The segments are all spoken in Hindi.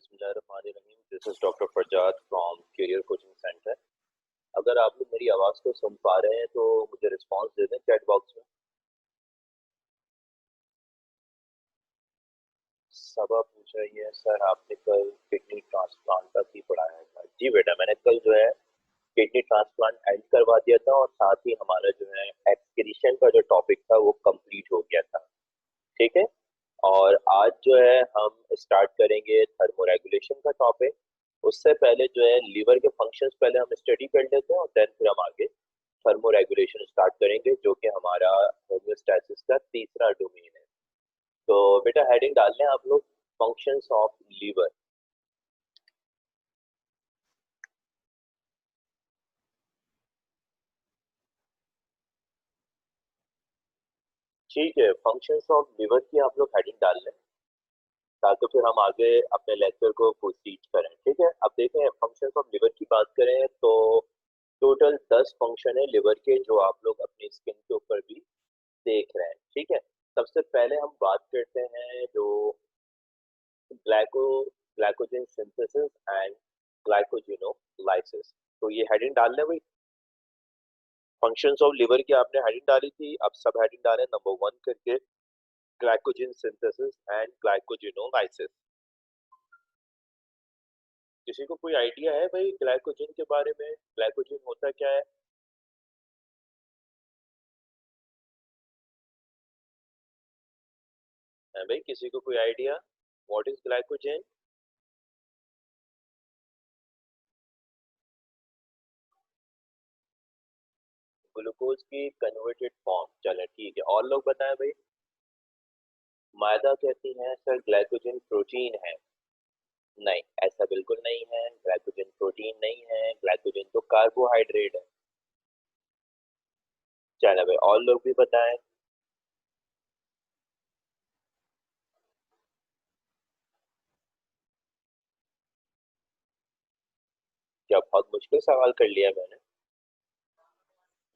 बिस्मिल्लाहिर्रहमानिर्रहीम। This is doctor Farzad from career coaching centre. अगर आप लोग मेरी आवाज़ को सुन पा रहे हैं तो मुझे रिस्पांस दे दें चैट बॉक्स में। सबा पूछ रही है, सर आपने कल किडनी ट्रांसप्लांट का ही पढ़ाया था। जी बेटा, मैंने कल जो है किडनी ट्रांसप्लांट एंड करवा दिया था और साथ ही हमारा जो है एक्सक्रीशन का जो टॉपिक था वो कंप्लीट हो गया था। ठीक है। और आज जो है हम स्टार्ट करेंगे थर्मोरेगुलेशन का टॉपिक। उससे पहले जो है लीवर के फंक्शंस पहले हम स्टडी कर लेते हैं और देन फिर हम आगे थर्मोरेगुलेशन स्टार्ट करेंगे, जो कि हमारा होम्योस्टैसिस का तीसरा डोमेन है। तो बेटा हेडिंग डाल लें आप लोग, फंक्शंस ऑफ लीवर। ठीक है, फंक्शंस ऑफ लीवर की आप लोग हेडिंग डाल लें ताकि फिर हम आगे अपने लेक्चर को प्रोसीड करें। ठीक है, अब देखें फंक्शंस ऑफ लिवर की बात करें तो टोटल 10 फंक्शन है लिवर के, जो आप लोग अपनी स्किन के ऊपर भी देख रहे हैं। ठीक है, सबसे पहले हम बात करते हैं जो glyco glycogen synthesis and glycogenolysis. तो ये हेडिंग डाल लें भाई। फंक्शंस ऑफ लिवर की आपने हेडिंग डाली थी, अब सब हेडिंग डालें नंबर 1 करके, ग्लाइकोजन सिंथेसिस एंड ग्लाइकोजिनोलाइसिस। किसी को कोई आइडिया है भाई ग्लाइकोजन के बारे में? ग्लाइकोजन होता क्या है? है भाई किसी को कोई idea? What is glycogen? Glucose की कन्वर्टेड फॉर्म। चलो ठीक है, और लोग बताएं भाई। मायदा कहती हैं सर ग्लाइकोजन प्रोटीन है। नहीं, ऐसा बिल्कुल नहीं है, ग्लाइकोजन प्रोटीन नहीं है, ग्लाइकोजन तो कार्बोहाइड्रेट है। चलो भाई, और लोग भी बताएं। क्या बहुत मुश्किल सवाल कर लिया मैंने,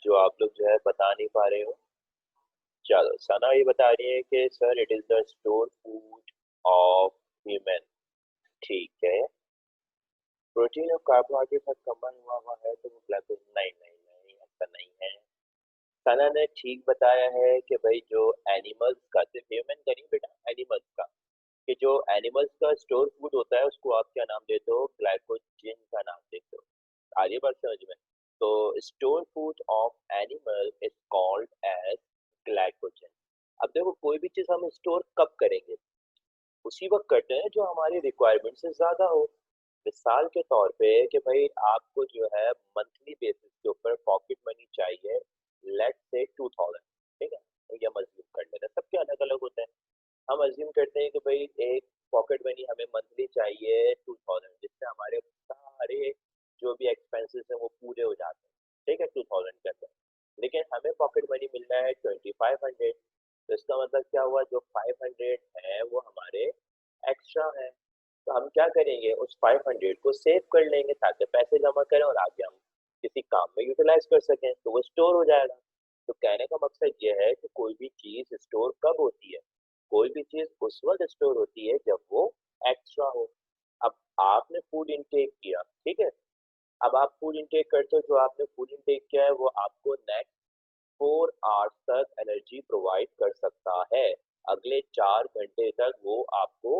जो आप लोग जो है बता नहीं पा रहे हो? चलो, सना ये बता रही है कि sir it is the store food of human. ठीक है, प्रोटीन और कार्बोहाइड्रेट का कंबाइन हुआ हुआ है तो वो ग्लाइकोजन। नहीं नहीं नहीं, ऐसा नहीं है। सना ने ठीक बताया है कि भाई जो एनिमल्स का, सिर्फ ह्यूमन का नहीं बेटा, एनिमल्स का, कि जो एनिमल्स का स्टोर फूड होता है उसको आप क्या नाम देते हो? ग्लाइकोजन का नाम देते हो। आ रही है बात समझ में? तो store food of animal is called as glycogen. अब देखो, कोई भी चीज हम स्टोर कब करेंगे? उसी वक्त करते हैं जो हमारी रिक्वायरमेंट से ज्यादा हो। मिसाल के तौर पे कि भाई आपको जो है मंथली बेसिस के ऊपर पॉकेट मनी चाहिए, लेट से 2000। ठीक है, तो ये हम अज्यूम कर लेते हैं, सबके अलग अलग होते हैं। हम अज्यूम करते हैं कि भाई एक पॉकेट मनी हमें मंथली चाहिए 2000, जिससे हमारे सारे जो भी एक्सपेंसेस हैं वो पूरे हो जाते हैं। ठीक है, 2000 के अंदर। लेकिन हमें पॉकेट मनी मिल रहा है 2500। तो इसका मतलब क्या हुआ, जो 500 है वो हमारे एक्स्ट्रा है। तो हम क्या करेंगे, उस 500 को सेव कर लेंगे ताकि पैसे जमा करें और आगे हम किसी काम में यूटिलाइज कर सकें, तो वो स्टोर हो जाएगा। तो कहने का मकसद ये है कि कोई भी चीज स्टोर कब होती है? कोई भी चीज उस वक्त स्टोर होती है जब वो एक्स्ट्रा हो। अब आपने फूड इनटेक किया, ठीक है। अब आप फूड इनटेक करते हो, जो आपने फूड इनटेक किया है वो आपको नेक्स्ट 4 आवर्स तक एनर्जी प्रोवाइड कर सकता है। अगले 4 घंटे तक वो आपको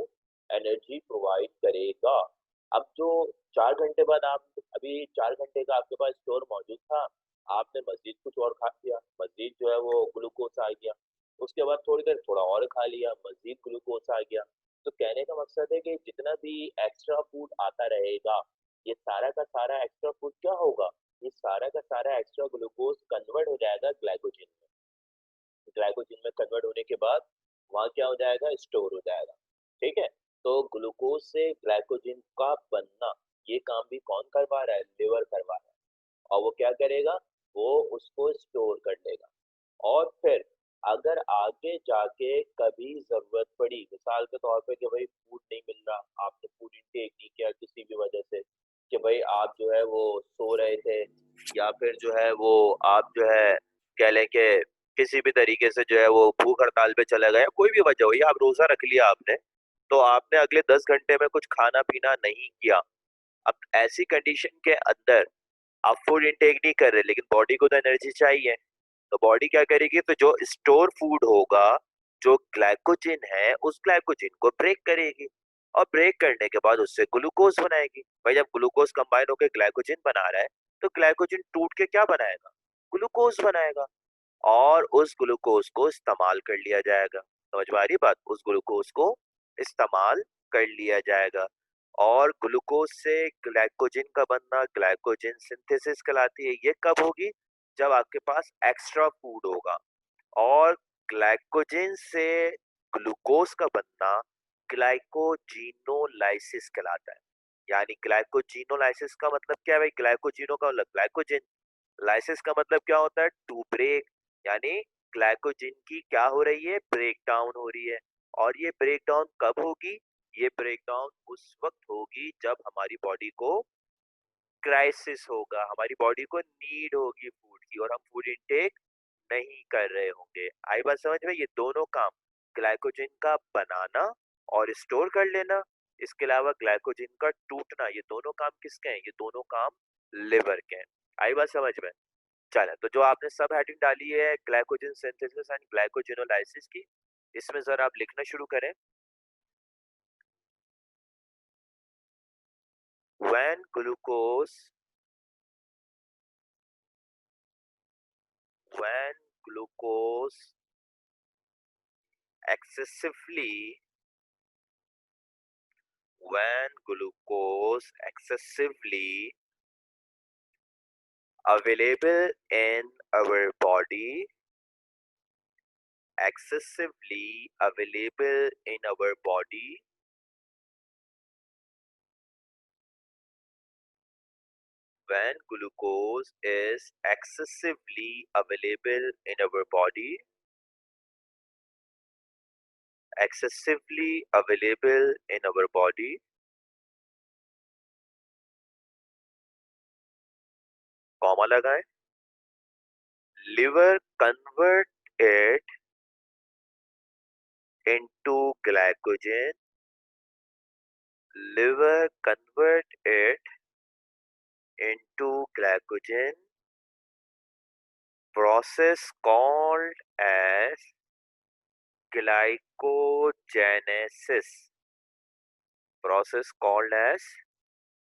एनर्जी प्रोवाइड करेगा। अब जो 4 घंटे बाद, आप अभी 4 घंटे का आपके पास स्टोर मौजूद था, आपने मजीद कुछ और खा लिया, मजीद जो है वो ग्लूकोज आ गया। उसके बाद थोड़ी देर थोड़ा और खा लिया, मजीद ग्लूकोज आ गया। तो कहने का मकसद है कि जितना भी एक्स्ट्रा फूड आता रहेगा, ये सारा का सारा एक्स्ट्रा फूड क्या होगा? ये सारा का सारा एक्स्ट्रा ग्लूकोज कन्वर्ट हो जाएगा ग्लाइकोजन में। ग्लाइकोजन में कन्वर्ट होने के बाद वहाँ क्या हो जाएगा? स्टोर हो जाएगा। ठीक है, तो ग्लूकोज से ग्लाइकोजन का बनना, ये काम भी कौन करवा रहा है? लिवर करवा रहा है। और वो क्या करेगा? वो उसको स्टोर कर लेगा। और फिर अगर आगे जाके कभी जरूरत पड़ी, मिसाल के तौर पे कि भाई फूड नहीं मिल रहा, आपने फूड इनटेक नहीं किया किसी भी वजह से, कि भाई आप जो है वो सो रहे थे, या फिर जो है वो आप जो है कह लें कि किसी भी तरीके से जो है वो भूख हड़ताल पे चला गया, कोई भी वजह हो, या आप रोजा रख लिया आपने, तो आपने अगले 10 घंटे में कुछ खाना पीना नहीं किया। अब ऐसी कंडीशन के अंदर आप फूड इंटेक नहीं कर रहे, लेकिन बॉडी को तो एनर्जी चाहिए। तो बॉडी क्या करेगी, तो जो स्टोर फूड होगा, जो ग्लाइकोजन है, उस ग्लाइकोजन को ब्रेक करेगी। और ब्रेक करने के बाद उससे ग्लूकोज बनाएगी। भाई जब ग्लूकोज कंबाइन होकर ग्लाइकोजन बना रहा है, तो ग्लाइकोजन टूट के क्या बनाएगा, ग्लूकोज बनाएगा। और उस ग्लूकोज को इस्तेमाल कर लिया जाएगा। समझ में आ रही बात, उस ग्लूकोज को इस्तेमाल कर लिया जाएगा। और ग्लूकोज से ग्लाइकोजन का बनना ग्लाइकोजन सिंथेसिस कहलाती है। ये कब होगी, जब आपके पास एक्स्ट्रा फूड होगा। और ग्लाइकोजन से ग्लूकोज का बनना ग्लाइकोजिनोलाइसिस कहलाता है। यानी ग्लाइकोजिनोलाइसिस का मतलब क्या है भाई, ग्लाइकोजिनो का मतलब ग्लाइकोजन, लाइसिस का मतलब क्या होता है, टू ब्रेक। यानी ग्लाइकोजन की क्या हो रही है, ब्रेक डाउन हो रही है। और ये ब्रेक डाउन कब होगी, ये ब्रेक डाउन उस वक्त होगी जब हमारी बॉडी को क्राइसिस होगा, हमारी बॉडी को नीड होगी फूड की, और हम फूड इनटेक नहीं कर रहे होंगे। आई बात समझ में, ये दोनों काम, ग्लाइकोजन का बनाना और स्टोर कर लेना, इसके अलावा ग्लाइकोजन का टूटना, ये दोनों काम किसके हैं, ये दोनों काम लिवर के हैं। आई बात समझ में। चलो, तो जो आपने सब हेडिंग डाली है ग्लाइकोजन सिंथेसिस एंड ग्लाइकोजिनोलाइसिस की, इसमें जरा आप लिखना शुरू करें। When glucose when glucose excessively when glucose excessively available in our body, excessively available in our body, when glucose is excessively available in our body, excessively available in our body, comma लगाएं, liver convert it into glycogen, liver convert it into glycogen, process called as glycogenesis, process called as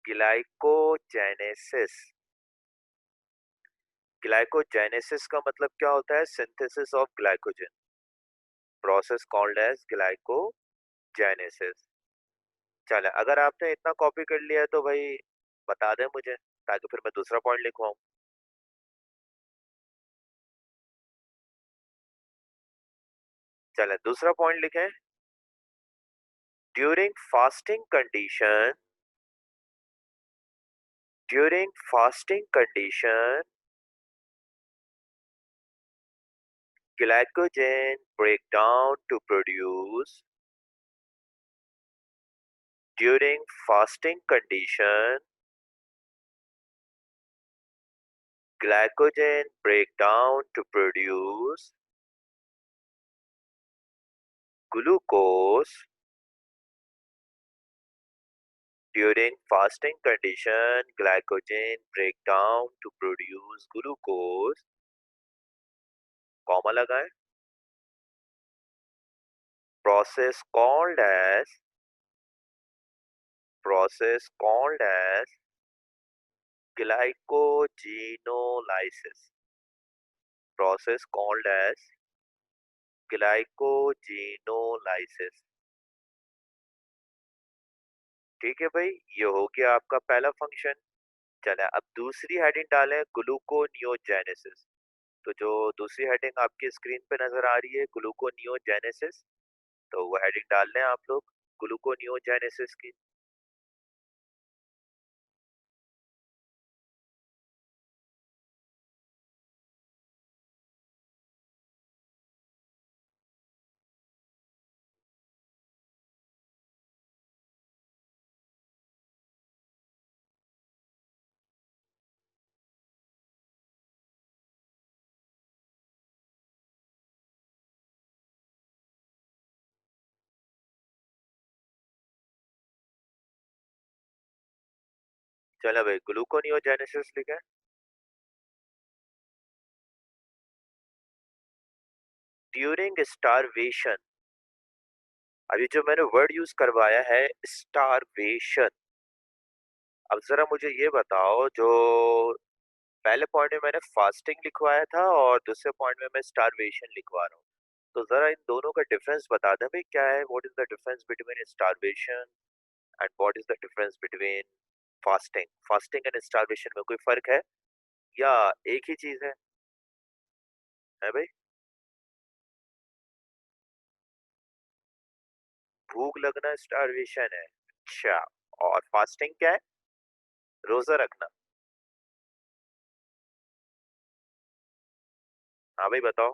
glycogenesis। Glycogenesis का मतलब क्या होता है, synthesis of glycogen, process called as glycogenesis. चले, अगर आपने इतना कॉपी कर लिया है तो भाई बता दें मुझे, ताकि फिर मैं दूसरा पॉइंट लिखवाऊं। चले, दूसरा पॉइंट लिखें। During fasting condition, during fasting condition glycogen break down to produce, during fasting condition glycogen break down to produce glucose, during fasting condition glycogen break down to produce glucose, comma लगाएं, process called as, process called as glycogenolysis, process called as glycogenolysis। ठीक है भाई, ये हो गया आपका पहला फंक्शन। चले, अब दूसरी हेडिंग डालें, ग्लूकोनियोजेनेसिस। तो जो दूसरी हेडिंग आपकी स्क्रीन पे नजर आ रही है, ग्लूकोनियोजेनेसिस, तो वो हेडिंग डाल लें आप लोग, ग्लूकोनियोजेनेसिस की। चलो भाई, ग्लूकोनियोजेनेसिस लिखा है। During starvation. अभी जो मैंने वर्ड यूज करवाया है, स्टारवेशन। अब जरा मुझे ये बताओ, जो पहले पॉइंट में मैंने फास्टिंग लिखवाया था और दूसरे पॉइंट में मैं स्टारवेशन लिखवा रहा हूँ, तो जरा इन दोनों का डिफरेंस बता दें भाई, क्या है, what is the difference between starvation and what is the difference between fasting. Fasting and starvation में कोई फर्क है या एक ही चीज है भाई? भूख लगना स्टारवेशन है, अच्छा। और फास्टिंग क्या है? रोजा रखना। हाँ भाई बताओ।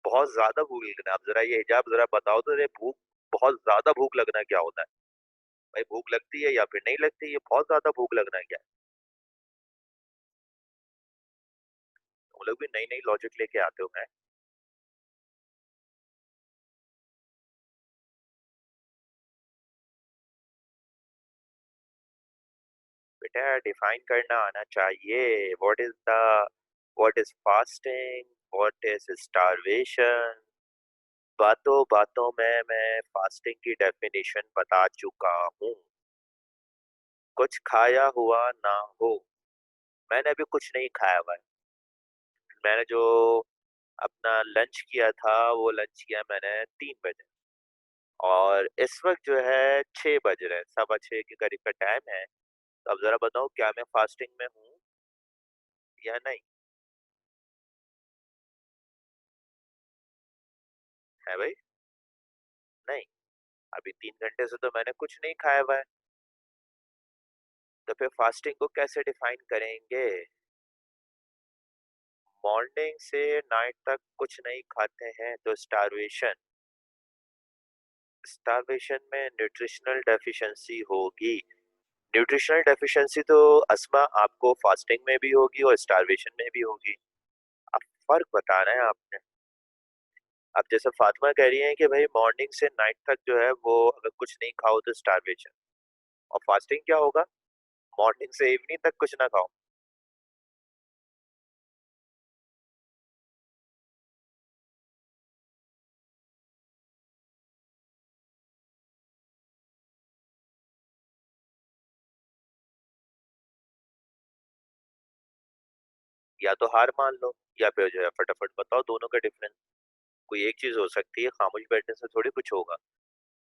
बहुत ज्यादा भूख लगना, आप जरा ये हिजाब जरा बताओ तो, ये भूख, बहुत ज्यादा भूख लगना क्या होता है? भाई भूख लगती है या फिर नहीं लगती, ये बहुत ज्यादा भूख लगना क्या है? तुम लोग भी नई नई लॉजिक लेके आते हो। मैं बेटा डिफाइन करना आना चाहिए। What is fasting, what is starvation. बातों बातों में मैं फास्टिंग की डेफिनेशन बता चुका हूँ। कुछ खाया हुआ ना हो। मैंने अभी कुछ नहीं खाया हुआ है। मैंने जो अपना लंच किया था, वो लंच किया मैंने 3 बजे। और इस वक्त जो है 6 बज रहे हैं, 6:15 के करीब का टाइम है। तो अब जरा बताओ, क्या मैं फास्टिंग में हूँ या नहीं? है भाई? नहीं। अभी 3 घंटे से तो मैंने कुछ नहीं खाया हुआ है। तो फिर फास्टिंग को कैसे डिफाइन करेंगे? मॉर्निंग से नाइट तक कुछ नहीं खाते हैं तो स्टारवेशन। स्टारवेशन में न्यूट्रिशनल डेफिशिएंसी होगी। न्यूट्रिशनल डेफिशिएंसी तो अस्मा आपको फास्टिंग में भी होगी और स्टारवेशन में भी होगी। अब फर्क बताना है आपने। अब जैसे फातिमा कह रही है कि भाई मॉर्निंग से नाइट तक जो है वो अगर कुछ नहीं खाओ तो स्टारवेशन। और फास्टिंग क्या होगा? मॉर्निंग से इवनिंग तक कुछ ना खाओ। या तो हार मान लो, या फिर जो है फटाफट बताओ दोनों का डिफरेंस। कोई एक चीज हो सकती है, खामोश बैठने से थोड़ी कुछ होगा।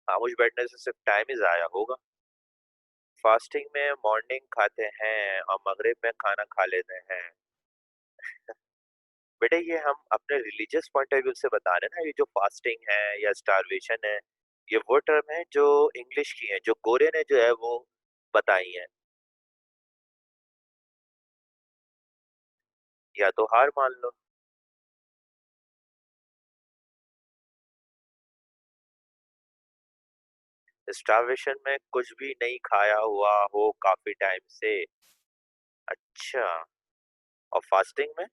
खामोश बैठने से सिर्फ टाइम ही जाया होगा। फास्टिंग में मॉर्निंग खाते हैं और मगरिब में खाना खा लेते हैं। बेटा ये हम अपने रिलीजियस पॉइंट ऑफ व्यू से बता रहे हैं ना, ये जो फास्टिंग है या स्टारवेशन है, ये वो टर्म है जो इंग्लिश की है, जो गोरे ने जो है वो बताई है। या तो हार मान लो। स्टारवेशन में कुछ भी नहीं खाया हुआ हो काफी टाइम से। अच्छा। और फास्टिंग में?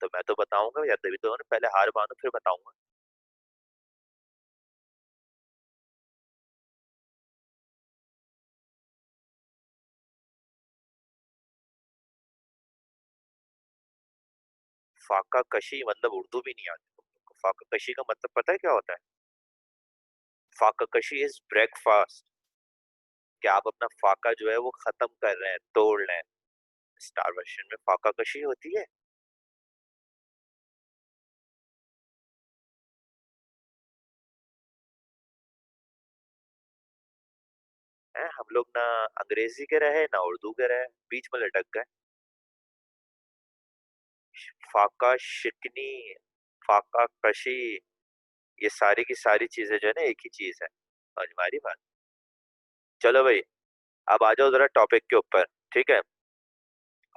तो मैं तो बताऊंगा, या तभी तो ना, पहले हार मानो फिर बताऊंगा। फाका कशी मतलब उर्दू भी नहीं आती तुमको? फाका कशी का मतलब पता है क्या होता है? फाका कशी इज ब्रेकफास्ट। कि आप अपना फाका जो है वो खत्म कर रहे हैं, तोड़ रहे हैं। स्टारवेशन में फाका कशी होती है? हम लोग ना अंग्रेजी के रहे ना उर्दू के रहे, बीच में लटक गए। फाका शिकनी, फाका कशी, ये सारी की सारी चीजें जो है ना एक ही चीज है। समझ में आ रही बात? चलो भाई, अब आ जाओ जरा टॉपिक के ऊपर। ठीक है।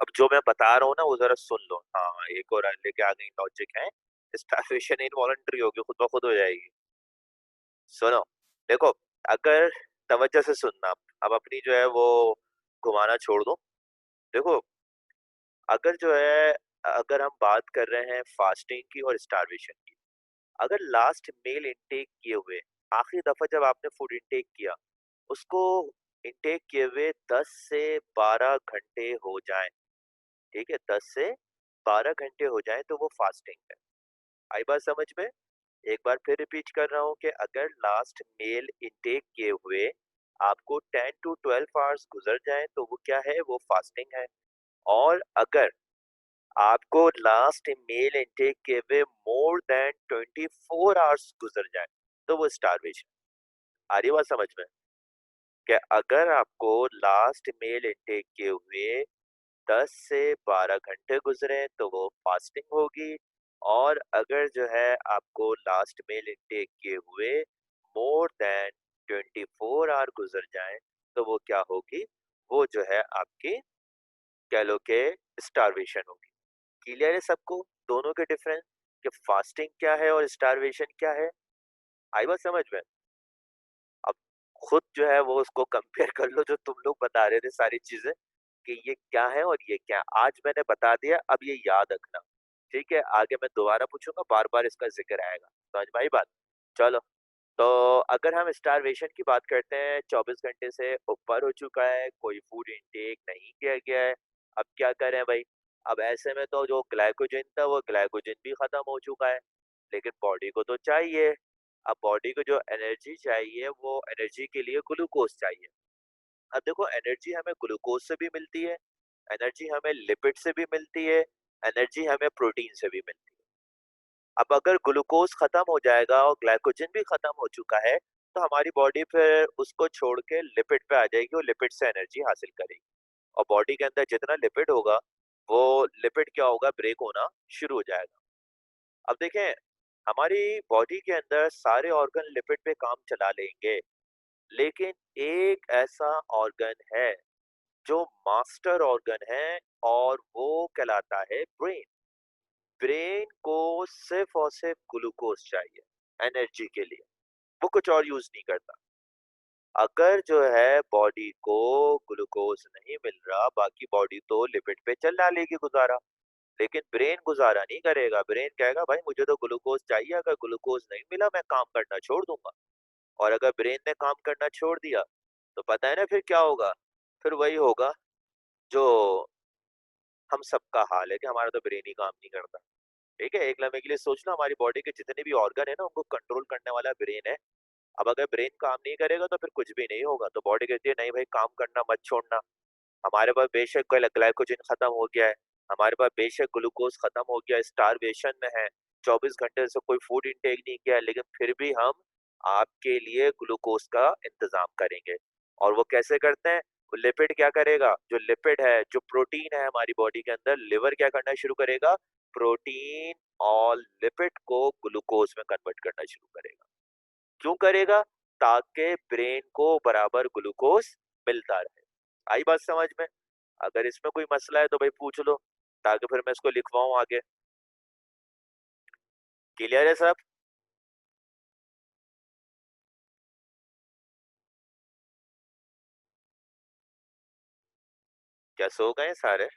अब जो मैं बता रहा हूँ ना वो जरा सुन लो। हाँ, एक और लेके आ गई लॉजिक है। स्टार्वेशन इनवॉलंटरी होगी, खुद ब खुद हो जाएगी। सुनो, देखो, अगर तवज्जो से सुनना, अब अपनी जो है वो घुमाना छोड़ दो। देखो, अगर जो है अगर हम बात कर रहे हैं फास्टिंग की और स्टारवेशन की, अगर लास्ट मील इंटेक किए हुए आखिरी दफा जब आपने फूड इंटेक किया, उसको इंटेक किए हुए 10 से 12 घंटे हो जाएं, ठीक है, 10 से 12 घंटे हो जाएं तो वो फास्टिंग है। आई बात समझ में? एक बार फिर रिपीट कर रहा हूँ कि अगर लास्ट मील इंटेक किए हुए आपको 10 टू 12 आवर्स गुजर जाए तो वो क्या है, वो फास्टिंग है। और अगर आपको लास्ट मील इनटेक के हुए मोर देन 24 आवर्स गुजर जाए तो वो स्टारवेशन। आ रही बात समझ में? कि अगर आपको लास्ट मील इनटेक के हुए 10 से 12 घंटे गुजरे तो वो फास्टिंग होगी। और अगर जो है आपको लास्ट मील इनटेक किए हुए मोर देन 24 आवर गुजर जाए तो वो क्या होगी, वो जो है आपकी कह लो के स्टारवेशन होगी। क्लियर है सबको दोनों के डिफरेंस, कि फास्टिंग क्या है और स्टारवेशन क्या है? आई बात समझ में? अब खुद जो है वो उसको कंपेयर कर लो, जो तुम लोग बता रहे थे सारी चीजें कि ये क्या है और ये क्या है। आज मैंने बता दिया, अब ये याद रखना, ठीक है? आगे मैं दोबारा पूछूंगा, बार बार इसका जिक्र आएगा। समझ में आई बात? चलो, तो अगर हम स्टारवेशन की बात करते हैं, 24 घंटे से ऊपर हो चुका है, कोई फूड इंटेक नहीं किया गया है, अब क्या करें भाई? अब ऐसे में तो जो ग्लाइकोजन था वो ग्लाइकोजन भी खत्म हो चुका है, लेकिन बॉडी को तो चाहिए। अब बॉडी को जो एनर्जी चाहिए वो एनर्जी के लिए ग्लूकोज चाहिए। अब देखो, एनर्जी हमें ग्लूकोज से भी मिलती है, एनर्जी हमें लिपिड से भी मिलती है, एनर्जी हमें प्रोटीन से भी मिलती है। अब अगर ग्लूकोज खत्म हो जाएगा और ग्लाइकोजन भी खत्म हो चुका है तो हमारी बॉडी फिर उसको छोड़ के लिपिड पे आ जाएगी और लिपिड से एनर्जी हासिल करेगी। और बॉडी के अंदर जितना लिपिड होगा वो लिपिड क्या होगा, ब्रेक होना शुरू हो जाएगा। अब देखें, हमारी बॉडी के अंदर सारे ऑर्गन लिपिड पे काम चला लेंगे, लेकिन एक ऐसा ऑर्गन है जो मास्टर ऑर्गन है और वो कहलाता है ब्रेन। ब्रेन को सिर्फ और सिर्फ ग्लूकोज चाहिए एनर्जी के लिए, वो कुछ और यूज नहीं करता। अगर जो है बॉडी को ग्लूकोज नहीं मिल रहा, बाकी बॉडी तो लिपिड पे चल डालेगी गुजारा, लेकिन ब्रेन गुजारा नहीं करेगा। ब्रेन कहेगा भाई मुझे तो ग्लूकोज चाहिए, अगर ग्लूकोज नहीं मिला मैं काम करना छोड़ दूंगा। और अगर ब्रेन ने काम करना छोड़ दिया तो पता है ना फिर क्या होगा? फिर वही होगा जो हम सबका हाल है, कि हमारा तो ब्रेन ही काम नहीं करता। ठीक है, एक लम्हे के लिए सोच लो, हमारी बॉडी के जितने भी ऑर्गन है ना उनको कंट्रोल करने वाला ब्रेन है। अब अगर ब्रेन काम नहीं करेगा तो फिर कुछ भी नहीं होगा, तो बॉडी कहती है नहीं भाई काम करना मत छोड़ना। हमारे पास बेशक ग्लाइकोजन खत्म हो गया है, हमारे पास बेशक ग्लूकोज खत्म हो गया है, स्टारवेशन में है, 24 घंटे से कोई फूड इंटेक नहीं किया है, लेकिन फिर भी हम आपके लिए ग्लूकोज का इंतजाम करेंगे। और वो कैसे करते हैं? वो लिपिड क्या करेगा, जो लिपिड है, जो प्रोटीन है हमारी बॉडी के अंदर, लिवर क्या करना शुरू करेगा, प्रोटीन और लिपिड को ग्लूकोज में कन्वर्ट करना शुरू करेगा। क्यों करेगा? ताकि ब्रेन को बराबर ग्लूकोज मिलता रहे। आई बात समझ में? अगर इसमें कोई मसला है तो भाई पूछ लो, ताकि फिर मैं इसको लिखवाऊं आगे। क्लियर है सब? क्या सो गए सारे?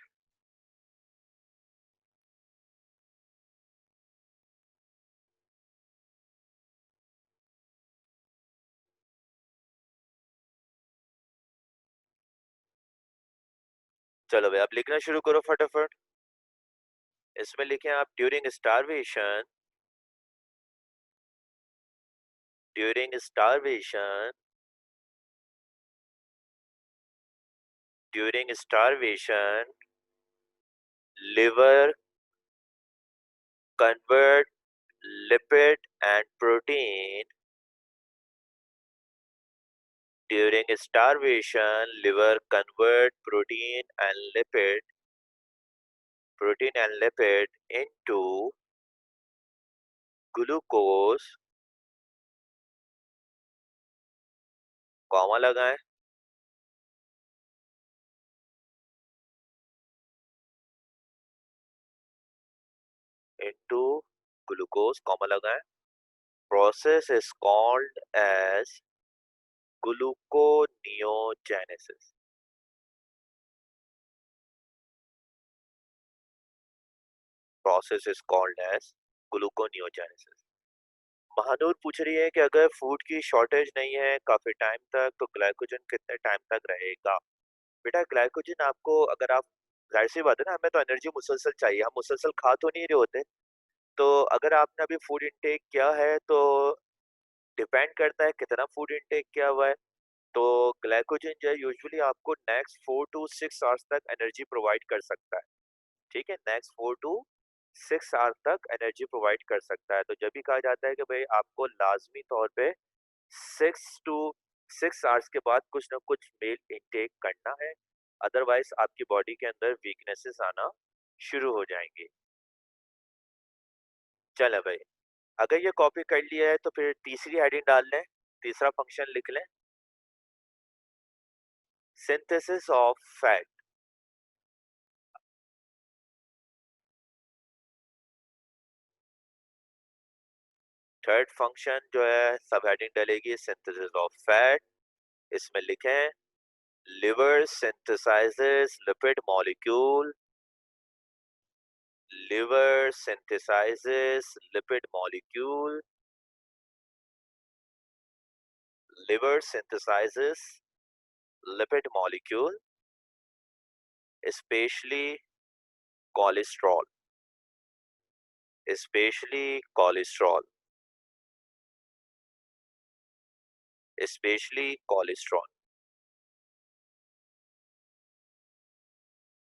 चलो भाई, अब लिखना शुरू करो फटाफट। इसमें लिखें आप, during starvation, during starvation, during starvation liver convert lipid and protein. During starvation, liver convert protein and lipid into glucose, comma लगाएं, into glucose, कॉमा लगाएं. Process is called as gluconeogenesis. process is called as gluconeogenesis. Mahnoor पूछ रही है कि अगर फूड की शॉर्टेज नहीं है काफी टाइम तक तो ग्लाइकोजन कितने टाइम तक रहेगा। बेटा ग्लाइकोजन आपको अगर आप जाहिर सी बात है ना, हमें तो एनर्जी मुसलसल चाहिए, हम मुसलसल खा तो नहीं रहे होते। तो अगर आपने अभी फूड इनटेक किया है तो डिपेंड करता है कितना फूड इनटेक किया हुआ है। तो ग्लाइकोजन जो है यूजुअली आपको नेक्स्ट 4 to 6 आवर्स तक एनर्जी प्रोवाइड कर सकता है। ठीक है, नेक्स्ट 4 to 6 आवर तक एनर्जी प्रोवाइड कर सकता है। तो जब भी कहा जाता है कि भाई आपको लाजमी तौर पे 6 to 6 आवर्स के बाद कुछ ना कुछ मील इनटेक करना है, अदरवाइज आपकी बॉडी के अंदर वीकनेसेस आना शुरू हो जाएंगी। चलो भाई, अगर ये कॉपी कर लिया है तो फिर तीसरी हेडिंग डाल लें, तीसरा फंक्शन लिख लें, synthesis of fat. Third function जो है सब हेडिंग डलेगी सिंथेसिस ऑफ फैट। इसमें लिखें liver synthesises lipid molecule, liver synthesizes lipid molecule, liver synthesizes lipid molecule, especially cholesterol, especially cholesterol, especially cholesterol।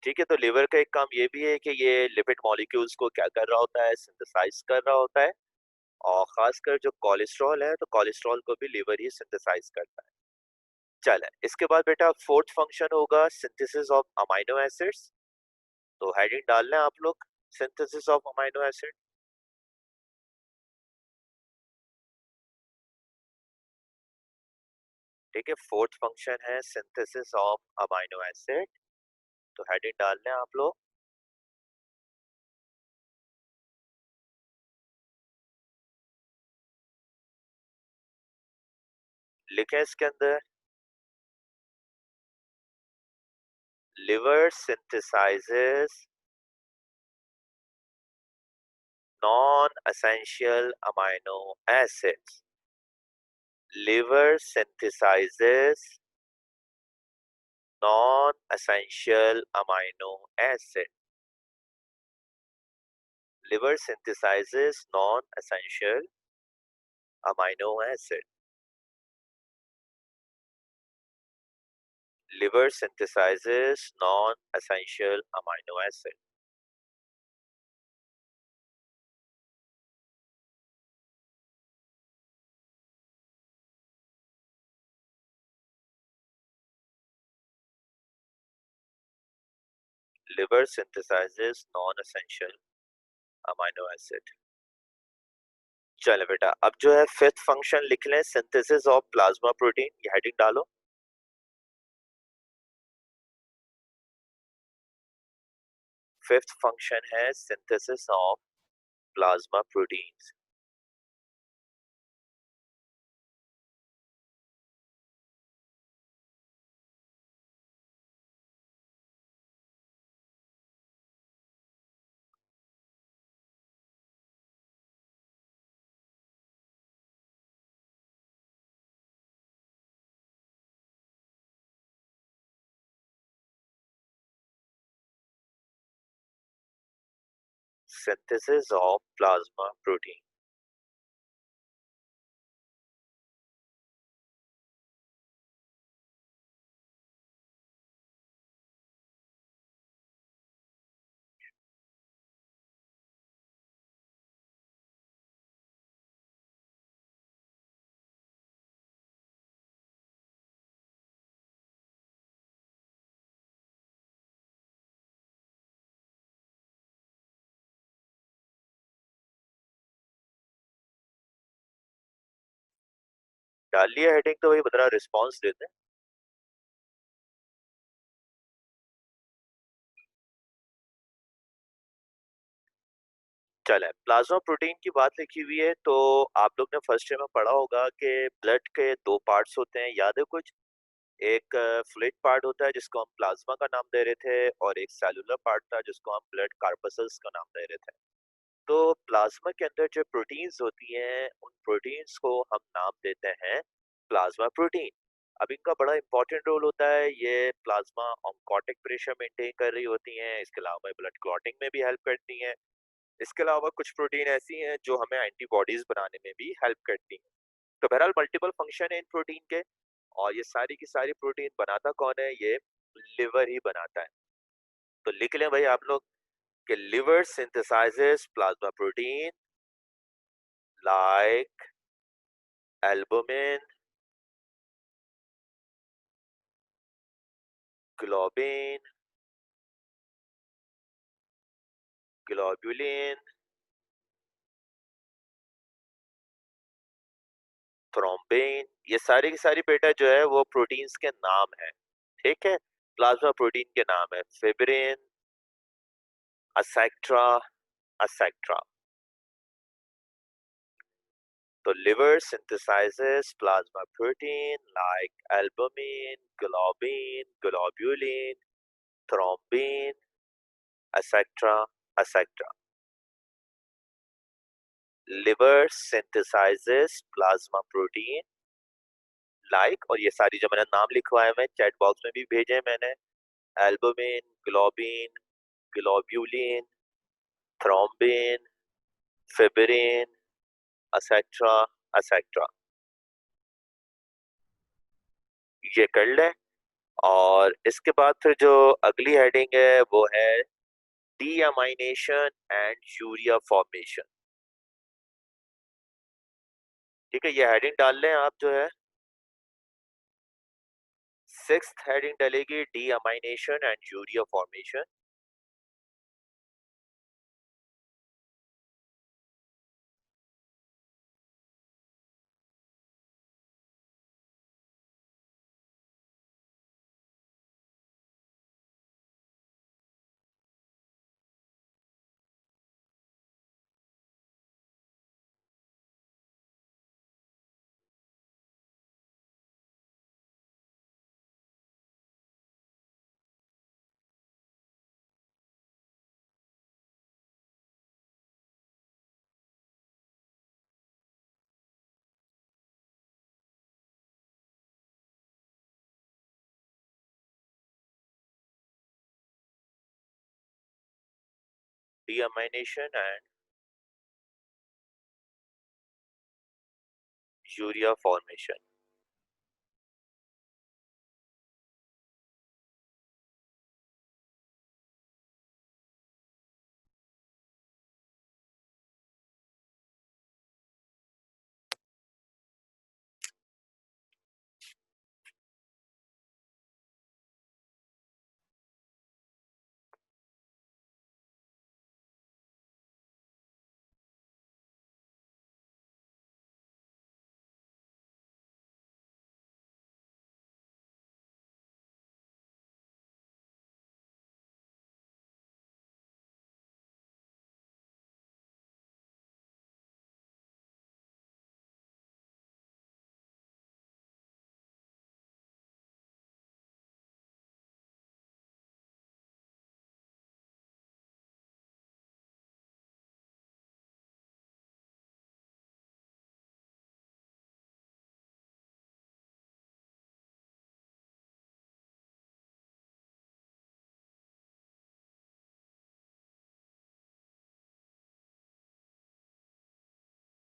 ठीक है, तो लिवर का एक काम ये भी है कि ये लिपिड मॉलिक्यूल्स को क्या कर रहा होता है, सिंथेसाइज कर रहा होता है। और खासकर जो कोलेस्ट्रॉल है तो कोलेस्ट्रॉल को भी लिवर ही सिंथेसाइज करता है। चले, इसके बाद बेटा फोर्थ फंक्शन होगा सिंथेसिस ऑफ अमाइनो एसिड्स। तो हेडिंग डाल लें आप लोग, सिंथेसिस ऑफ अमाइनो एसिड। ठीक है, फोर्थ फंक्शन है सिंथेसिस ऑफ अमाइनो एसिड। तो हेडिंग डाल लें आप लोग, लिखें इसके अंदर liver synthesises non essential amino acids. Liver synthesises non essential amino acid. Liver synthesises non essential amino acid. Liver synthesises non essential amino acid. Liver synthesises non essential amino acid. चलो बेटा, अब जो है फिफ्थ फंक्शन लिख लें सिंथेसिस ऑफ प्लाज्मा प्रोटीन। ये हेडिंग डालो, फिफ्थ फंक्शन है synthesis of plasma proteins. Synthesis of plasma protein. डाल लिया हेडिंग, तो वही बता रिस्पॉन्स देते हैं। चले, प्लाज्मा प्रोटीन की बात लिखी हुई है तो आप लोग ने फर्स्ट ईयर में पढ़ा होगा कि ब्लड के दो पार्ट्स होते हैं, याद है कुछ? एक फ्लूइड पार्ट होता है जिसको हम प्लाज्मा का नाम दे रहे थे, और एक सेलुलर पार्ट था जिसको हम ब्लड कार्पसल्स का नाम दे रहे थे। तो प्लाज्मा के अंदर जो प्रोटीन्स होती हैं, उन प्रोटीन्स को हम नाम देते हैं प्लाज्मा प्रोटीन। अब इनका बड़ा इंपॉर्टेंट रोल होता है, ये प्लाज्मा ऑन्कोटिक प्रेशर मेंटेन कर रही होती हैं, इसके अलावा ब्लड क्लॉटिंग में भी हेल्प करती हैं। इसके अलावा कुछ प्रोटीन ऐसी हैं जो हमें एंटीबॉडीज बनाने में भी हेल्प करती हैं। तो बहरहाल मल्टीपल फंक्शन है इन प्रोटीन के, और ये सारी की सारी प्रोटीन बनाता कौन है? ये लिवर ही बनाता है। तो लिख लें भाई आप लोग कि liver synthesizes plasma protein like albumin, globin, globulin, thrombin. ये सारी की सारी बेटा जो है वो प्रोटीन्स के नाम है। ठीक है, प्लाज्मा प्रोटीन के नाम है फिब्रिन, असेक्ट्रा, असेक्ट्रा। तो liver synthesizes plasma protein like albumin, globin, globulin, thrombin, etc., etc. Liver synthesises plasma protein like, और ये सारी जो मैंने नाम लिखवाए मैं चैट बॉक्स में भी भेजे हैं मैंने, albumin, globin, globulin, thrombin, fibrin, etcetera, etcetera. ये कर ले। और इसके बाद फिर जो अगली हेडिंग है वो है डीअमाइनेशन एंड यूरिया फॉर्मेशन। ठीक है, ये हेडिंग डाल लें आप जो है। सिक्स्थ हेडिंग डलेगी deamination and urea formation. Deamination and urea formation.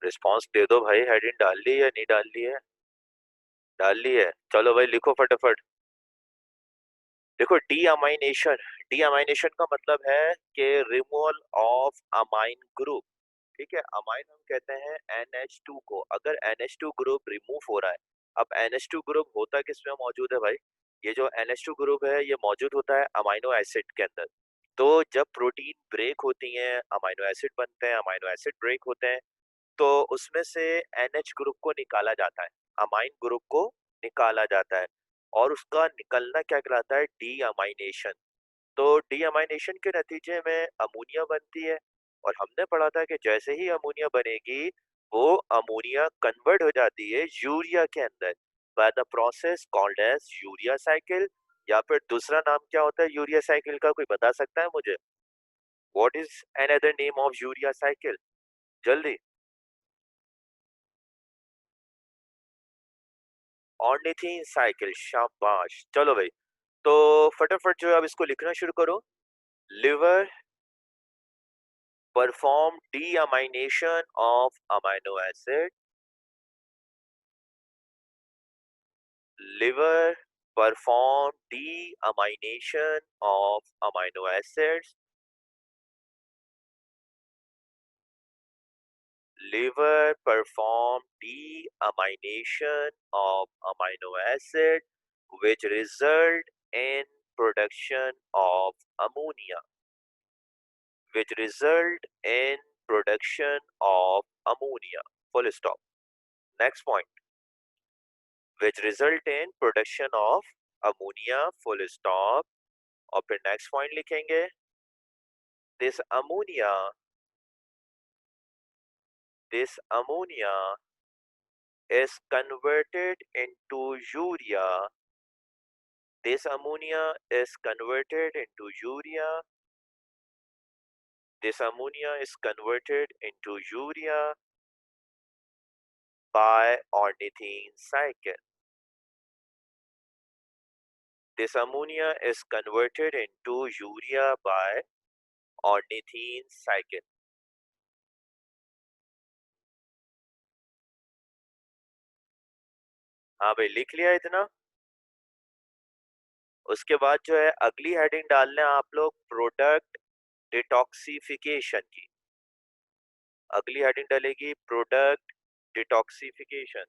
Response दे दो भाई, हेडिंग डाल ली है नहीं डाल ली है? डाल ली है, चलो भाई लिखो फटाफट। देखो डीअमाइनेशन, डीअमाइनेशन का मतलब है कि रिमूवल ऑफ अमाइन ग्रुप। ठीक है, अमाइन हम कहते हैं NH2 को। अगर NH2 ग्रुप रिमूव हो रहा है, अब NH2 ग्रुप होता किसमें मौजूद है भाई? ये जो NH2 ग्रुप है ये मौजूद होता है अमाइनो एसिड के अंदर। तो जब प्रोटीन ब्रेक होती हैं, अमाइनो एसिड बनते हैं, अमाइनो एसिड ब्रेक होते हैं, तो उसमें से NH ग्रुप को निकाला जाता है, अमाइन ग्रुप को निकाला जाता है, और उसका निकलना क्या कहलाता है? डीअमाइनेशन। तो डीअमाइनेशन के नतीजे में अमोनिया बनती है, और हमने पढ़ा था कि जैसे ही अमोनिया बनेगी वो अमोनिया कन्वर्ट हो जाती है यूरिया के अंदर। By the process called as urea cycle, या फिर दूसरा नाम क्या होता है यूरिया साइकिल का, कोई बता सकता है मुझे? What is another name of urea cycle? जल्दी। ऑर्निथीन साइकिल, शाबाश, चलो भाई। तो फटाफट जो है अब इसको लिखना शुरू करो। Liver perform deamination of amino acid. Liver perform deamination of amino acids. Liver perform deamination of amino acid, which result in production of ammonia. Which result in production of ammonia. Full stop. Next point. Which result in production of ammonia. Full stop. और फिर next point लिखेंगे. This ammonia This ammonia is converted into urea. This ammonia is converted into urea. This ammonia is converted into urea by ornithine cycle. This ammonia is converted into urea by ornithine cycle. हाँ भाई, लिख लिया इतना? उसके बाद जो है अगली हेडिंग डालना है आप लोग प्रोडक्ट डिटॉक्सिफिकेशन की। अगली हेडिंग डलेगी प्रोडक्ट डिटॉक्सिफिकेशन।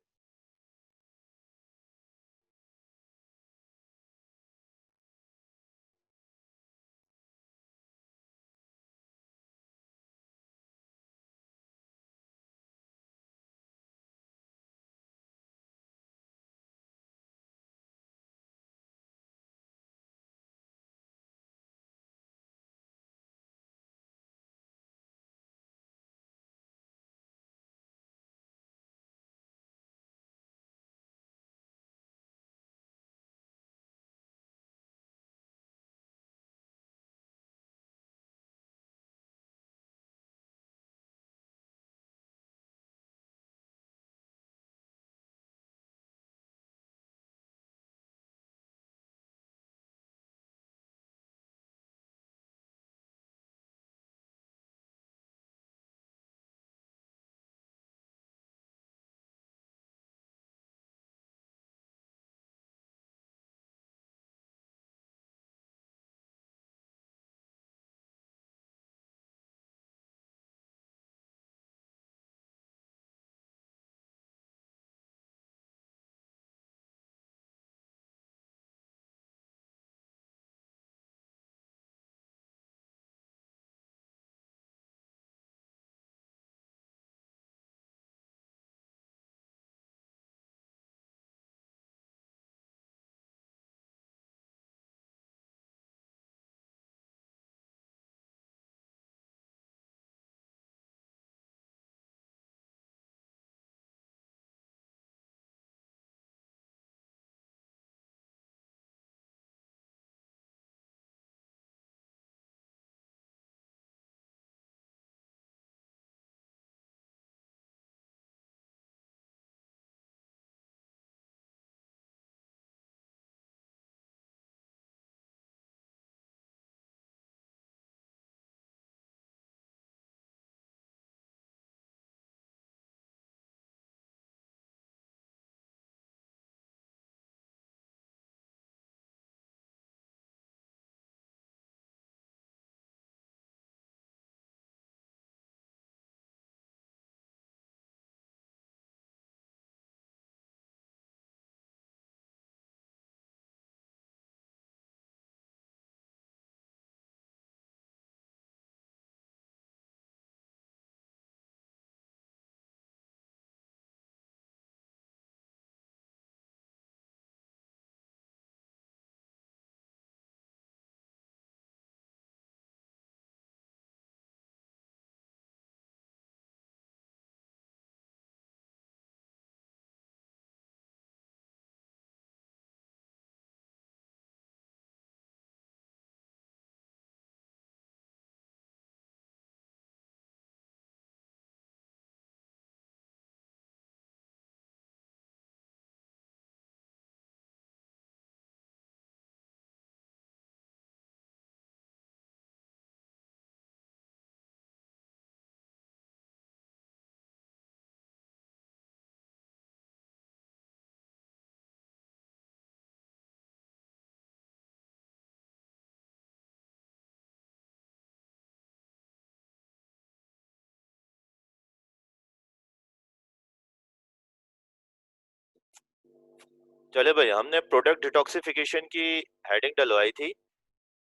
चले भाई, हमने प्रोडक्ट डिटॉक्सिफिकेशन की हेडिंग डलवाई थी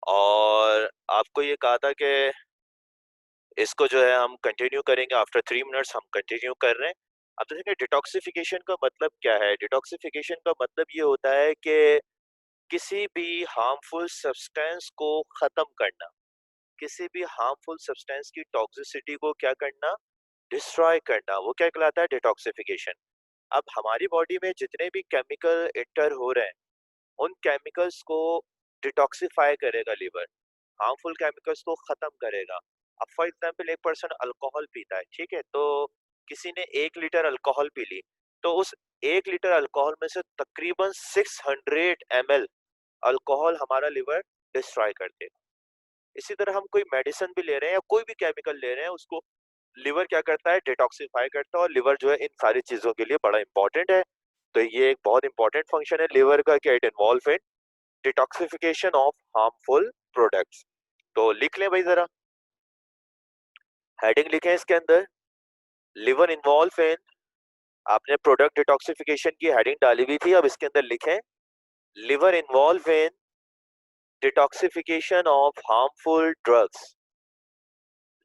और आपको ये कहा था कि इसको जो है हम कंटिन्यू करेंगे। आफ्टर 3 मिनट्स हम कंटिन्यू कर रहे हैं। अब तो देखिए, डिटॉक्सिफिकेशन का मतलब क्या है। डिटॉक्सिफिकेशन का मतलब ये होता है कि किसी भी हार्मफुल सब्सटेंस को खत्म करना, किसी भी हार्मफुल सब्सटेंस की टॉक्सिसिटी को क्या करना, डिस्ट्रॉय करना, वो क्या कहलाता है, डिटॉक्सिफिकेशन। अब हमारी बॉडी में जितने भी केमिकल इंटर हो रहे हैं, उन केमिकल्स को डिटॉक्सिफाई करेगा लिवर, हार्मफुल केमिकल्स को खत्म करेगा। अब फॉर एग्जांपल एक पर्सन अल्कोहल पीता है, ठीक है, तो किसी ने 1 लीटर अल्कोहल पी ली, तो उस 1 लीटर अल्कोहल में से तकरीबन 600 ml अल्कोहल हमारा लिवर डिस्ट्रॉय कर देगा। इसी तरह हम कोई मेडिसिन भी ले रहे हैं या कोई भी केमिकल ले रहे हैं, उसको लिवर क्या करता है, डिटॉक्सिफाई करता है। और लिवर जो है इन सारी चीजों के लिए बड़ा इंपॉर्टेंट है। तो ये एक बहुत इंपॉर्टेंट फंक्शन है लिवर का, कि it involve in detoxification of harmful products. तो लिख लें भाई जरा, हेडिंग लिखें इसके अंदर, लिवर इन्वॉल्व इन। आपने प्रोडक्ट डिटॉक्सिफिकेशन की हेडिंग डाली हुई थी, अब इसके अंदर लिखें, liver involve in detoxification of harmful drugs.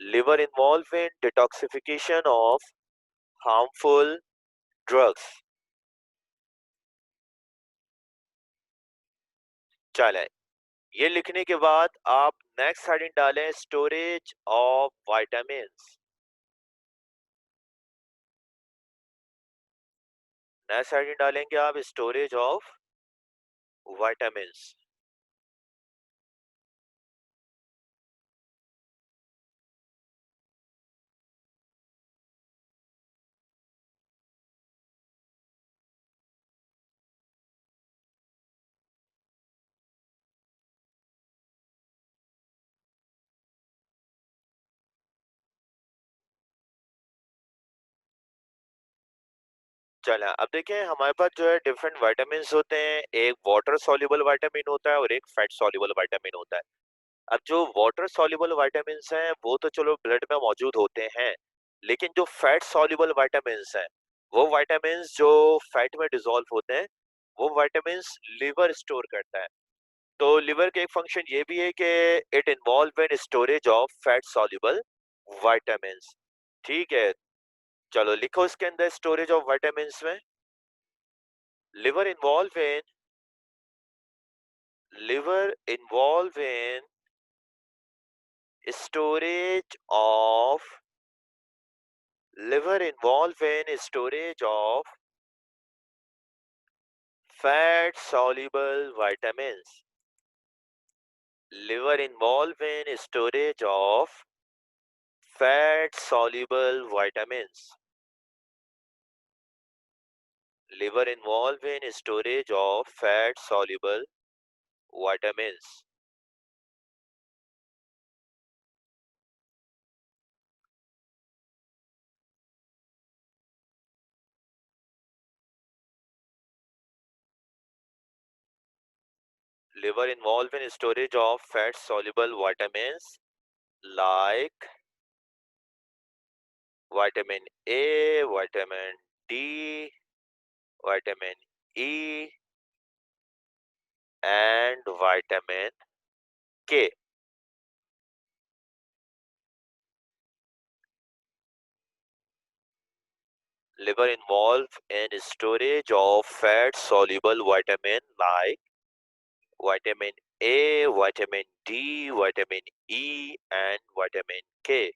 Liver involve in detoxification of harmful drugs. चलें, ये लिखने के बाद आप नेक्स्ट हेडिंग डालें, storage of vitamins. Next heading डालेंगे आप, स्टोरेज ऑफ विटामिन्स। चलें, अब देखें, हमारे पास जो है डिफरेंट विटामिन्स होते हैं। एक वाटर सॉल्युबल विटामिन होता है और एक फैट सॉल्युबल विटामिन होता है। अब जो वाटर सॉल्युबल विटामिन्स हैं वो तो चलो ब्लड में मौजूद होते हैं, लेकिन जो फैट सॉल्युबल विटामिन्स हैं, वो विटामिन्स जो फैट में डिसॉल्व होते हैं, वो विटामिन्स लिवर स्टोर करता है। तो लिवर का एक फंक्शन ये भी है कि it involve in storage of fat soluble vitamins. ठीक है, चलो लिखो इसके अंदर, स्टोरेज ऑफ विटामिन्स में, liver involve in, liver involved in storage of, liver involved in storage of fat soluble vitamins. Liver involved in storage of fat soluble vitamins. Liver involved in storage of fat soluble vitamins. Liver involved in storage of fat soluble vitamins like vitamin A, vitamin D, vitamin E, and vitamin K. Liver involved in storage of fat soluble vitamin like vitamin A, vitamin D, vitamin E, and vitamin K.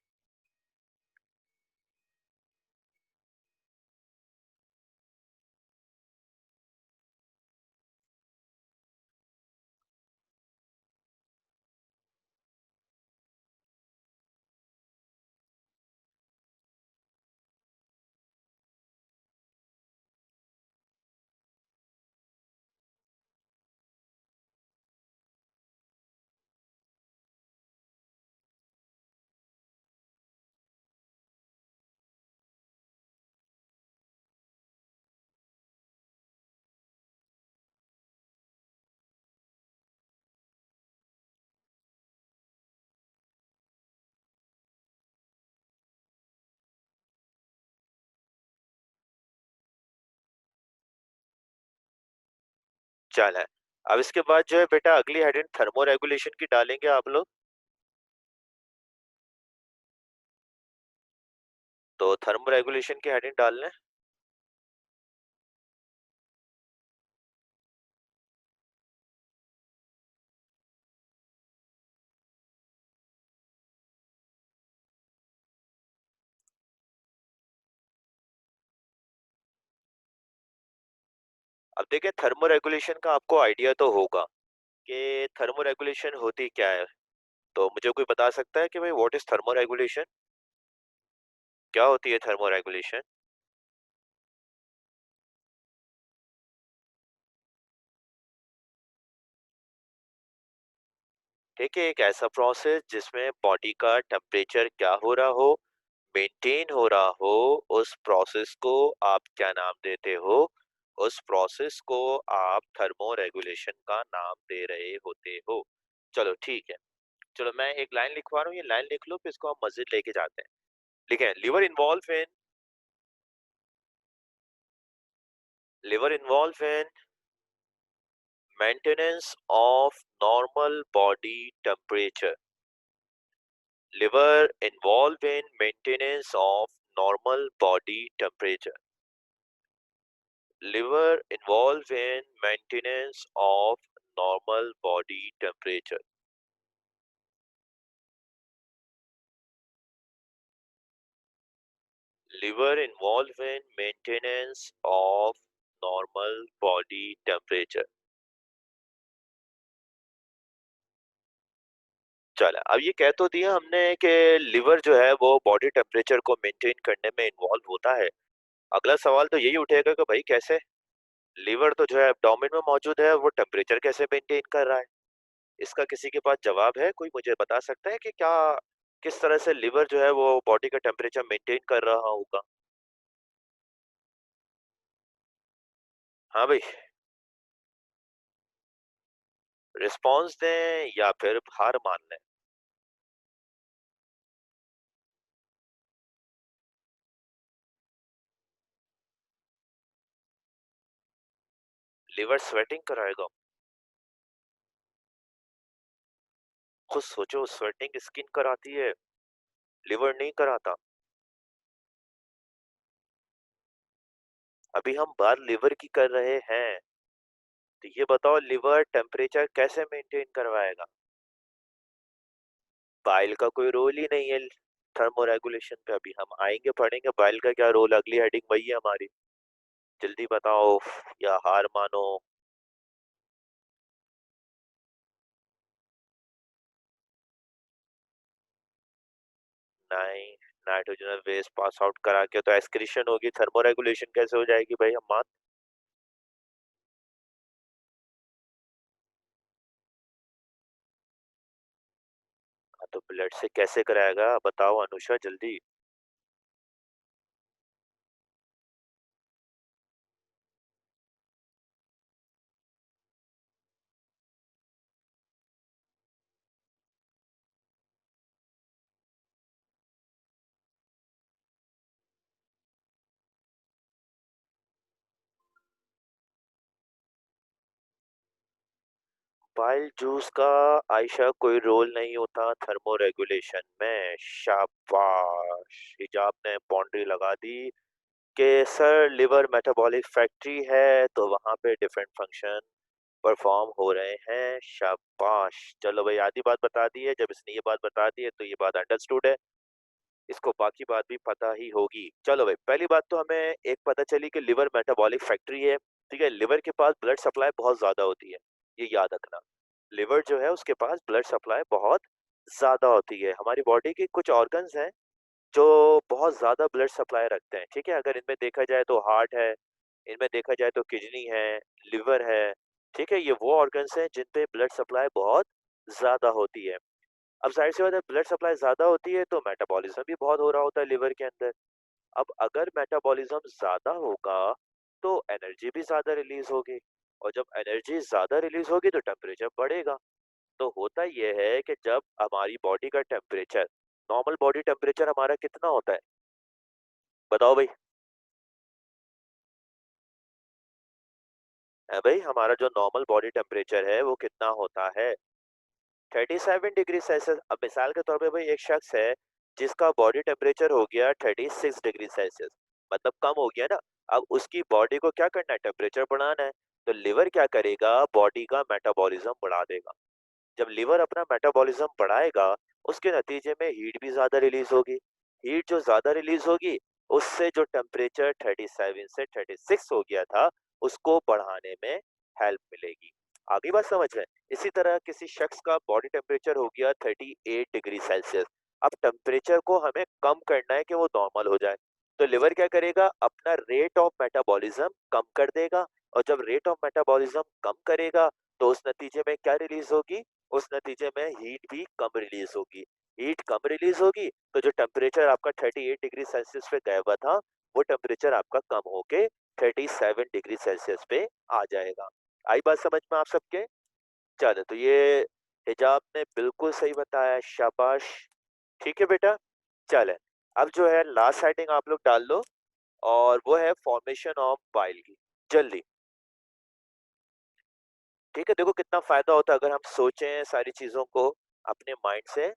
चल है। अब इसके बाद जो है बेटा अगली हेडिंग थर्मो रेगुलेशन की डालेंगे आप लोग। तो थर्मो रेगुलेशन की हेडिंग डाल लें। अब देखिए थर्मो रेगुलेशन का आपको आइडिया तो होगा कि थर्मो रेगुलेशन होती क्या है। तो मुझे कोई बता सकता है कि भाई व्हाट इज थर्मो रेगुलेशन? क्या होती है थर्मो रेगुलेशन? देखिए एक ऐसा प्रोसेस जिसमें बॉडी का टेम्परेचर क्या हो रहा हो, मेंटेन हो रहा हो, उस प्रोसेस को आप क्या नाम देते हो? उस प्रोसेस को आप थर्मो रेगुलेशन का नाम दे रहे होते हो। चलो ठीक है। चलो मैं एक लाइन लिखवा रहा हूँ, ये लाइन लिख लो, फिर इसको हम मस्जिद लेके जाते हैं। लिखे liver involve in maintenance of normal body temperature. Liver involved in maintenance of normal body temperature. Liver involved in maintenance of normal body temperature. Liver involved in maintenance of normal body temperature. चला अब ये कह तो दिया हमने कि लिवर जो है वो बॉडी टेम्परेचर को मेंटेन करने में इन्वॉल्व होता है। अगला सवाल तो यही उठेगा कि भाई कैसे? लिवर तो जो है एब्डोमेन में मौजूद है, वो टेम्परेचर कैसे मेंटेन कर रहा है? इसका किसी के पास जवाब है? कोई मुझे बता सकता है कि क्या किस तरह से लिवर जो है वो बॉडी का टेम्परेचर मेंटेन कर रहा होगा? हाँ भाई, रिस्पॉन्स दें या फिर हार मान लें? लिवर स्वेटिंग कराएगा? खुद सोचो, स्वेटिंग स्किन कराती है, लिवर नहीं कराता। अभी हम बात लिवर की कर रहे हैं, तो ये बताओ लिवर टेम्परेचर कैसे मेंटेन करवाएगा? बाइल का कोई रोल ही नहीं है थर्मो रेगुलेशन पे। अभी हम आएंगे पढ़ेंगे बाइल का क्या रोल, अगली हेडिंग वही है हमारी। जल्दी बताओ या हार मानो। नहीं, नाइट्रोजन वेस्ट पास आउट करा के तो एक्सक्रीशन होगी, थर्मो रेगुलेशन कैसे हो जाएगी भाई हम मान। हाँ, तो ब्लड से कैसे कराएगा बताओ अनुषा जल्दी। बाइल जूस का आयशा कोई रोल नहीं होता थर्मो रेगुलेशन में। शाबाश, हिजाब ने बाउंड्री लगा दी कि सर लिवर मेटाबॉलिक फैक्ट्री है तो वहां पे डिफरेंट फंक्शन परफॉर्म हो रहे हैं। शाबाश, चलो भाई आधी बात बता दी है, जब इसने ये बात बता दी है तो ये बात अंडरस्टूड है, इसको बाकी बात भी पता ही होगी। चलो भाई पहली बात तो हमें एक पता चली कि लिवर मेटाबॉलिक फैक्ट्री है। ठीक है, लिवर के पास ब्लड सप्लाई बहुत ज्यादा होती है, ये याद रखना। लिवर जो है उसके पास ब्लड सप्लाई बहुत ज्यादा होती है। हमारी बॉडी के कुछ ऑर्गन्स हैं जो बहुत ज्यादा ब्लड सप्लाई रखते हैं। ठीक है, अगर इनमें देखा जाए तो हार्ट है, इनमें देखा जाए तो किडनी है, लिवर है। ठीक है, ये वो ऑर्गन्स हैं जिन पे ब्लड सप्लाई बहुत ज्यादा होती है। अब जाहिर सी बात है, ब्लड सप्लाई ज्यादा होती है तो मेटाबॉलिज्म भी बहुत हो रहा होता है लिवर के अंदर। अब अगर मेटाबॉलिज्म ज्यादा होगा तो एनर्जी भी ज्यादा रिलीज होगी, और जब एनर्जी ज्यादा रिलीज होगी तो टेम्परेचर बढ़ेगा। तो होता यह है कि जब हमारी बॉडी का टेम्परेचर, नॉर्मल बॉडी टेम्परेचर हमारा कितना होता है बताओ भाई? भाई हमारा जो नॉर्मल बॉडी टेम्परेचर है वो कितना होता है? 37 डिग्री सेल्सियस। अब मिसाल के तौर पे भाई एक शख्स है जिसका बॉडी टेम्परेचर हो गया 36 डिग्री सेल्सियस, मतलब कम हो गया ना। अब उसकी बॉडी को क्या करना है? टेम्परेचर बढ़ाना है। तो लिवर क्या करेगा? बॉडी का मेटाबॉलिज्म बढ़ा देगा। जब लिवर अपना मेटाबॉलिज्म बढ़ाएगा, उसके नतीजे में हीट भी ज्यादा रिलीज होगी। हीट जो ज्यादा रिलीज होगी, उससे जो टेम्परेचर 37 से 36 हो गया था, उसको बढ़ाने में हेल्प मिलेगी। आगे बात समझ में? इसी तरह किसी शख्स का बॉडी टेम्परेचर हो गया 38 डिग्री सेल्सियस। अब टेम्परेचर को हमें कम करना है कि वो नॉर्मल हो जाए। तो लिवर क्या करेगा? अपना रेट ऑफ मेटाबॉलिज्म कम कर देगा। और जब रेट ऑफ मेटाबॉलिज्म कम करेगा, तो उस नतीजे में क्या रिलीज होगी? उस नतीजे में हीट भी कम रिलीज होगी। हीट कम रिलीज होगी, तो जो टेम्परेचर आपका 38 डिग्री सेल्सियस पे गया हुआ था, वो टेम्परेचर आपका कम होके 37 डिग्री सेल्सियस पे आ जाएगा। आई बात समझ में आप सबके? चलो, तो ये हिजाब ने बिल्कुल सही बताया, शाबाश। ठीक है बेटा। चले, अब जो है लास्ट हेडिंग आप लोग डाल लो, और वो है फॉर्मेशन ऑफ बाइल की। जल्दी। ठीक है, देखो कितना फायदा होता है अगर हम सोचें सारी चीजों को अपने माइंड से,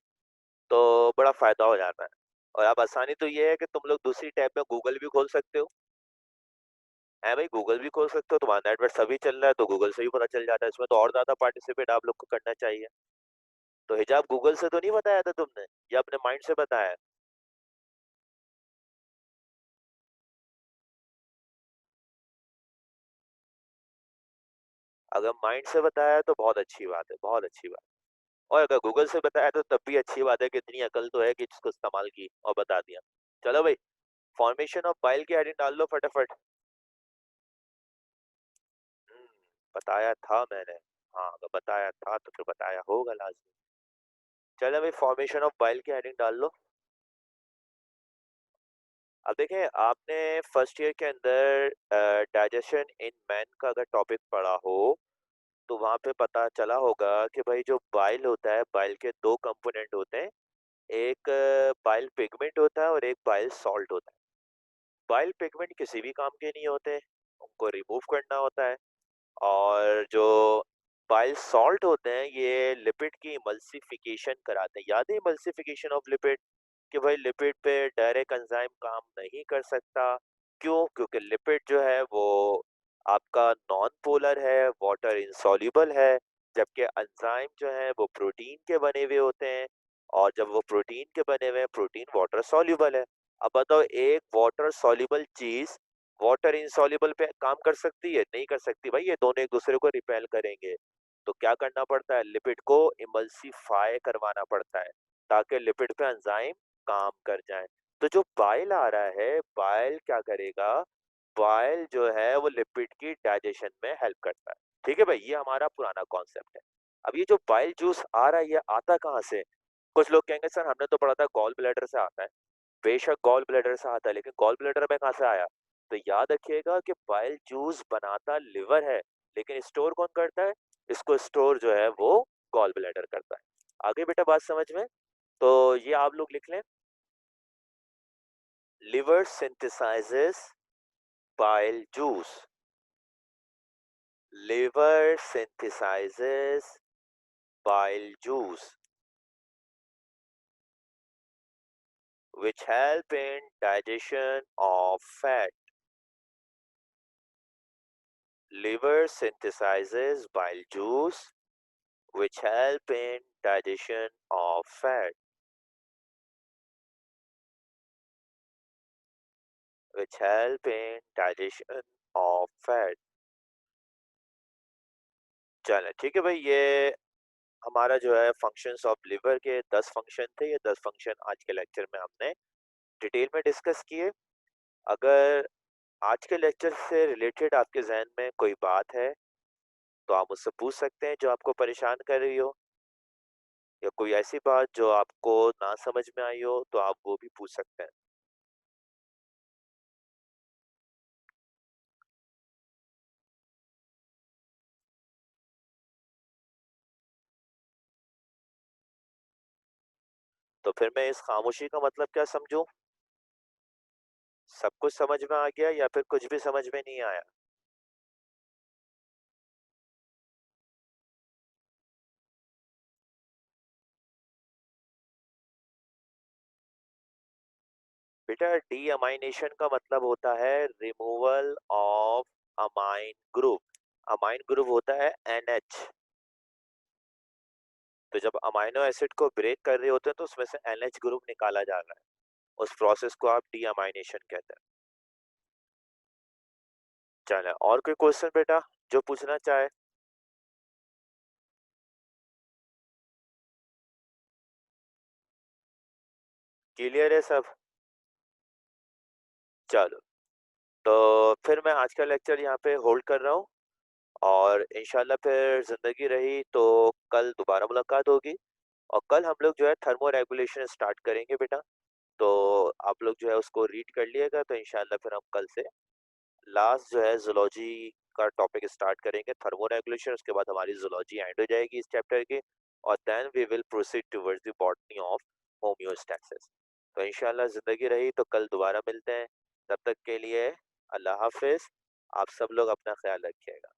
तो बड़ा फायदा हो जाता है। और अब आसानी तो ये है कि तुम लोग दूसरी टैब में गूगल भी खोल सकते हो। है भाई, गूगल भी खोल सकते हो, तुम्हारा नेटवर्क सभी चल रहा है तो गूगल से भी पता चल जाता है। इसमें तो और ज्यादा पार्टिसिपेट आप लोग को करना चाहिए। तो हिजाब गूगल से तो नहीं बताया था तुमने, या अपने माइंड से बताया? अगर माइंड से बताया तो बहुत अच्छी बात है, बहुत अच्छी बात। और अगर गूगल से बताया तो तब भी अच्छी बात है कि इतनी अकल तो है कि जिसको इस्तेमाल की और बता दिया। चलो भाई, फॉर्मेशन ऑफ बाइल की हेडिंग डाल लो फटाफट। हम्म, बताया था मैंने। हाँ, अगर बताया था तो फिर बताया होगा लाजमी। चलो भाई, फॉर्मेशन ऑफ बाइल की हेडिंग डाल लो। अब देखें, आपने फर्स्ट ईयर के अंदर डाइजेशन इन मैन का अगर टॉपिक पढ़ा हो, तो वहां पे पता चला होगा कि भाई जो बाइल होता है, बाइल के दो कंपोनेंट होते हैं। एक बाइल पिगमेंट होता है और एक बाइल सॉल्ट होता है। बाइल पिगमेंट किसी भी काम के नहीं होते, उनको रिमूव करना होता है। और जो बाइल सॉल्ट होते हैं, ये लिपिड की इमल्सिफिकेशन कराते हैं। याद है इमल्सिफिकेशन ऑफ लिपिड? कि भाई लिपिड पे डायरेक्ट एंजाइम काम नहीं कर सकता। क्यों? क्योंकि लिपिड जो है वो आपका नॉन पोलर है, वाटर इंसॉल्युबल है। जबकि एंजाइम जो है वो प्रोटीन के बने हुए होते हैं। और जब वो प्रोटीन के बने हुए हैं, प्रोटीन वाटर सॉल्युबल है। अब बताओ, एक वाटर सॉल्युबल चीज वाटर इंसॉल्युबल पे काम कर सकती है? नहीं कर सकती भाई, ये दोनों एक दूसरे को रिपेल करेंगे। तो क्या करना पड़ता है? लिपिड को इमल्सिफाई करवाना पड़ता है, ताकि लिपिड पे एंजाइम काम कर जाए। तो जो बाइल आ रहा है, बाइल क्या करेगा? बाइल जो है वो लिपिड की डाइजेशन में हेल्प करता है। ठीक है भाई, ये हमारा पुराना कॉन्सेप्ट है। अब ये जो बाइल जूस आ रहा है, ये आता कहाँ से? कुछ लोग कहेंगे सर हमने तो पढ़ा था गॉल ब्लैडर से आता है। बेशक गॉल ब्लैडर से आता है, लेकिन गॉल ब्लैडर में कहाँ से आया? तो याद रखिएगा कि बाइल जूस बनाता लिवर है, लेकिन स्टोर कौन करता है? इसको स्टोर जो है वो गॉल ब्लैडर करता है। आगे बेटा बात समझ में? तो ये आप लोग लिख लें। Liver synthesizes bile juice. Liver synthesizes bile juice, which help in digestion of fat. Liver synthesizes bile juice, which help in digestion of fat. Which help in digestion of fat. चलें, ठीक है भाई, ये हमारा जो है फंक्शंस ऑफ लिवर के 10 फंक्शन थे। ये 10 फंक्शन आज के लेक्चर में हमने डिटेल में डिस्कस किए। अगर आज के लेक्चर से रिलेटेड आपके जहन में कोई बात है, तो आप मुझसे पूछ सकते हैं जो आपको परेशान कर रही हो। या कोई ऐसी बात जो आपको ना समझ में आई हो, तो आप वो भी पूछ सकते हैं। तो फिर मैं इस खामोशी का मतलब क्या समझूं? सब कुछ समझ में आ गया या फिर कुछ भी समझ में नहीं आया? बेटा डी अमाइनेशन का मतलब होता है removal of amine group. Amine group होता है NH। तो जब अमाइनो एसिड को ब्रेक कर रहे होते हैं तो उसमें से NH ग्रुप निकाला जा रहा है, उस प्रोसेस को आप डी अमाइनेशन कहते हैं। चले और कोई क्वेश्चन बेटा जो पूछना चाहे। क्लियर है सब। चलो तो फिर मैं आज का लेक्चर यहाँ पे होल्ड कर रहा हूँ, और इंशाल्लाह फिर जिंदगी रही तो कल दोबारा मुलाकात होगी। और कल हम लोग जो है थर्मो रेगुलेशन स्टार्ट करेंगे बेटा। तो आप लोग जो है उसको रीड कर लिएगा, तो इंशाल्लाह फिर हम कल से लास्ट जो है जूलॉजी का टॉपिक स्टार्ट करेंगे, थर्मो रेगुलेशन। उसके बाद हमारी जूलॉजी एंड हो जाएगी इस चैप्टर की, और then we will proceed towards the botany of homeostasis. तो इंशाल्लाह जिंदगी रही तो कल दोबारा मिलते हैं। तब तक के लिए अल्लाह हाफिज। आप सब लोग अपना ख्याल रखिएगा।